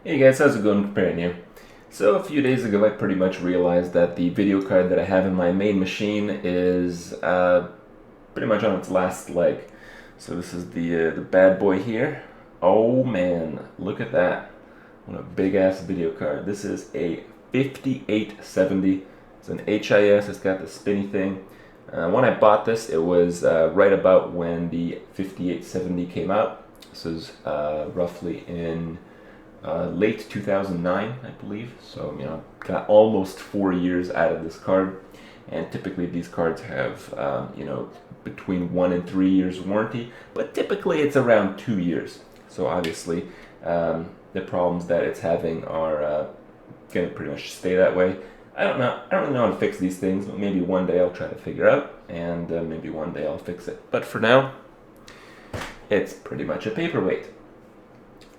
Hey guys, how's it going? Kripparrian here. So a few days ago I pretty much realized that the video card that I have in my main machine is pretty much on its last leg. So this is the bad boy here. Oh man, look at that. What a big ass video card. This is a 5870. It's an HIS, it's got the spinny thing. When I bought this, it was right about when the 5870 came out. This is roughly in late 2009, I believe. So, got almost 4 years out of this card. And typically these cards have, between 1 and 3 years warranty, but typically it's around 2 years. So obviously, the problems that it's having are going to pretty much stay that way. I don't really know how to fix these things, but maybe one day I'll try to figure out, and maybe one day I'll fix it. But for now, it's pretty much a paperweight.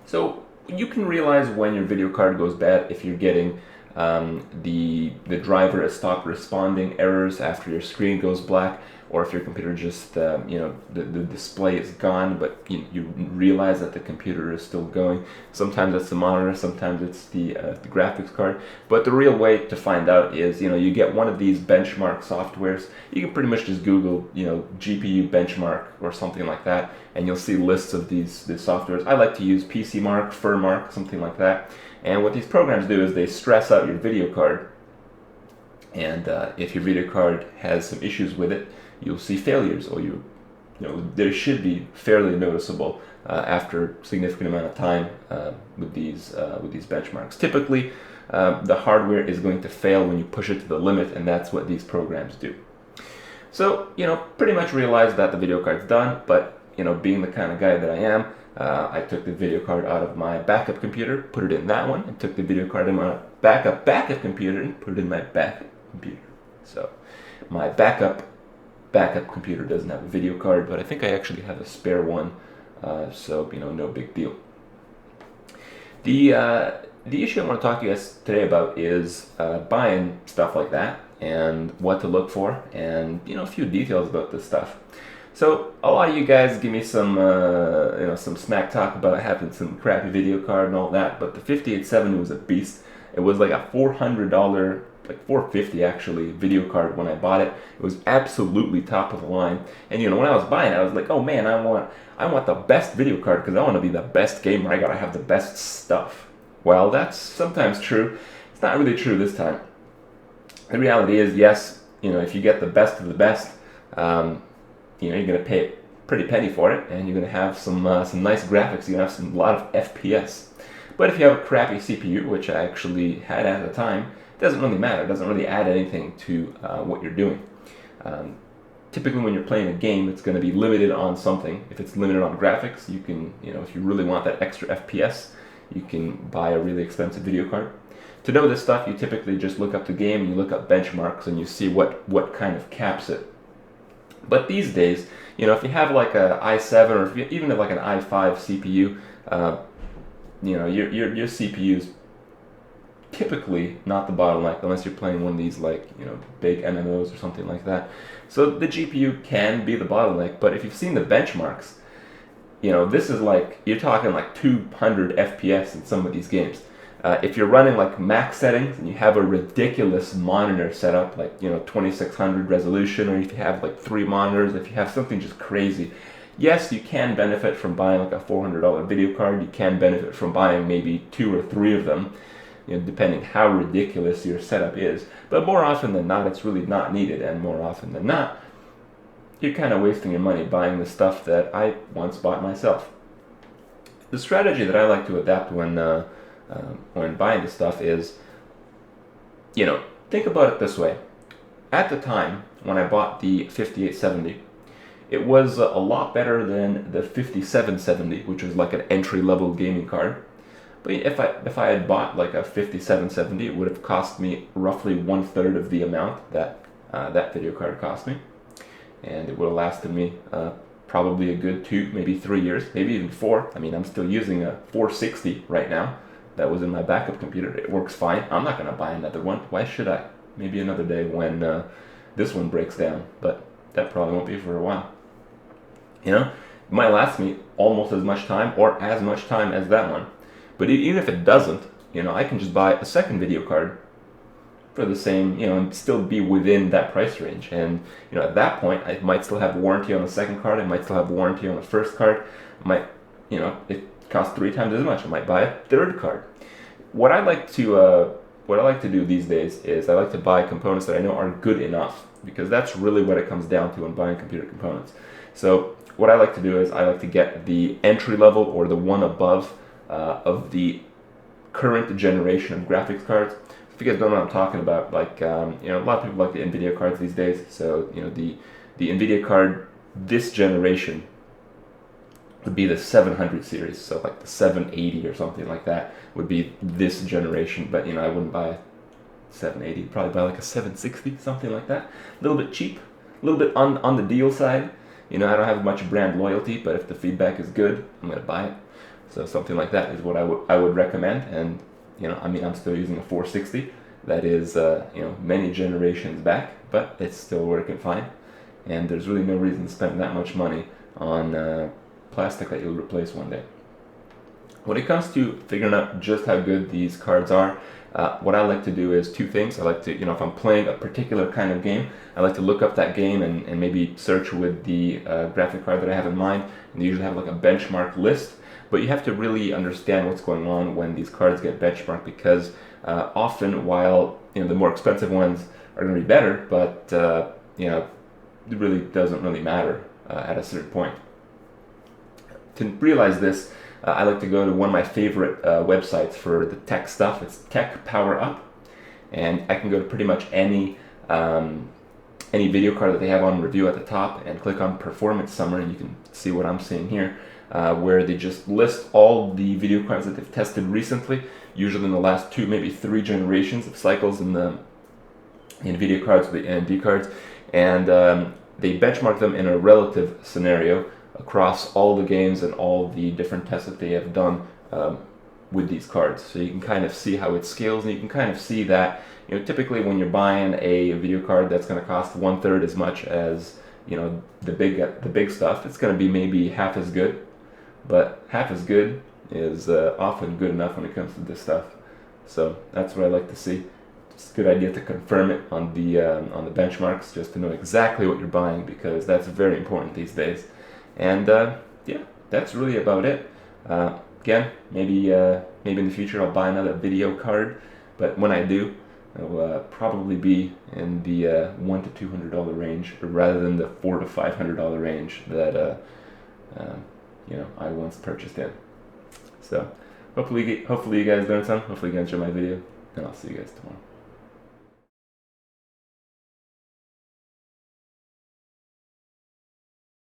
So you can realize when your video card goes bad if you're getting the driver has stopped responding errors after your screen goes black, or if your computer just the display is gone, but you realize that the computer is still going. Sometimes it's the monitor, sometimes it's the graphics card. But the real way to find out is you get one of these benchmark softwares. You can pretty much just Google GPU benchmark or something like that, and you'll see lists of these softwares. I like to use PC Mark, FurMark, something like that. And what these programs do is they stress out your video card, and if your video card has some issues with it, you'll see failures, or there should be fairly noticeable after a significant amount of time with these benchmarks. Typically, the hardware is going to fail when you push it to the limit, and that's what these programs do. So pretty much realized that the video card's done, but being the kind of guy that I am, I took the video card out of my backup computer, put it in that one, and took the video card in my backup computer and put it in my backup computer. So my backup computer doesn't have a video card, but I think I actually have a spare one, so no big deal. The issue I want to talk to you guys today about is buying stuff like that and what to look for, and a few details about this stuff. So a lot of you guys give me some some smack talk about having some crappy video card and all that, but the 5870 was a beast. It was like a $400, like $450 actually, video card when I bought it. It was absolutely top of the line. And when I was buying it, I was like, oh man, I want the best video card because I want to be the best gamer. I gotta have the best stuff. Well, that's sometimes true. It's not really true this time. The reality is, yes, if you get the best of the best, you're gonna pay a pretty penny for it, and you're gonna have some nice graphics. You're gonna have a lot of FPS. But if you have a crappy CPU, which I actually had at the time, it doesn't really matter. It doesn't really add anything to what you're doing. Typically, when you're playing a game, it's going to be limited on something. If it's limited on graphics, you can, if you really want that extra FPS, you can buy a really expensive video card. To know this stuff, you typically just look up the game and you look up benchmarks and you see what kind of caps it. But these days, if you have like a i7 or if you even have like an i5 CPU, your CPU's typically not the bottleneck unless you're playing one of these big MMOs or something like that. So the GPU can be the bottleneck, but if you've seen the benchmarks, this is you're talking 200 FPS in some of these games. If you're running max settings and you have a ridiculous monitor setup, 2600 resolution, or if you have 3 monitors, if you have something just crazy, yes, you can benefit from buying a $400 video card. You can benefit from buying maybe 2 or 3 of them, depending how ridiculous your setup is. But more often than not, it's really not needed, and more often than not, you're kind of wasting your money buying the stuff that I once bought myself. The strategy that I like to adapt when buying the stuff is, think about it this way. At the time when I bought the 5870, it was a lot better than the 5770, which was like an entry-level gaming card. But if I had bought a 5770, it would have cost me roughly 1/3 of the amount that that video card cost me, and it would have lasted me probably a good 2, maybe 3 years, maybe even 4. I mean, I'm still using a 460 right now. That was in my backup computer. It works fine. I'm not going to buy another one. Why should I? Maybe another day when this one breaks down, but that probably won't be for a while. It might last me almost as much time or as much time as that one. But even if it doesn't, I can just buy a second video card for the same, and still be within that price range. And at that point, I might still have warranty on the second card. I might still have warranty on the first card. It costs 3 times as much. I might buy a third card. What I like to do these days is I like to buy components that I know are good enough, because that's really what it comes down to when buying computer components. So what I like to do is I like to get the entry level or the one above of the current generation of graphics cards. If you guys don't know what I'm talking about, like a lot of people like the NVIDIA cards these days. So the NVIDIA card this generation would be the 700 series, so like the 780 or something like that would be this generation. But I wouldn't buy a 780, probably buy like a 760, something like that. A little bit cheap, a little bit on the deal side. I don't have much brand loyalty, but if the feedback is good, I'm gonna buy it. So something like that is what I would recommend. And I'm still using a 460 that is many generations back, but it's still working fine. And there's really no reason to spend that much money on plastic that you'll replace one day. When it comes to figuring out just how good these cards are, what I like to do is 2 things. I like to, if I'm playing a particular kind of game, I like to look up that game and maybe search with the graphic card that I have in mind. And they usually have like a benchmark list. But you have to really understand what's going on when these cards get benchmarked, because often, while the more expensive ones are going to be better, but it really doesn't really matter at a certain point. To realize this, I like to go to one of my favorite websites for the tech stuff. It's Tech Power Up, and I can go to pretty much any video card that they have on review at the top and click on Performance Summary, and you can see what I'm seeing here, where they just list all the video cards that they've tested recently, usually in the last 2, maybe 3 generations of cycles in the NVIDIA cards or the AMD cards, and they benchmark them in a relative scenario across all the games and all the different tests that they have done with these cards. So you can kind of see how it scales, and you can kind of see that typically when you're buying a video card that's going to cost 1/3 as much as the big stuff, it's going to be maybe half as good. But half as good is often good enough when it comes to this stuff. So that's what I like to see. It's a good idea to confirm it on the benchmarks, just to know exactly what you're buying, because that's very important these days. And that's really about it. Again, maybe in the future I'll buy another video card, but when I do, it'll probably be in the $100 to $200 range, rather than the $400 to $500 range that I once purchased in. So hopefully you guys learned something. Hopefully you guys enjoyed my video, and I'll see you guys tomorrow.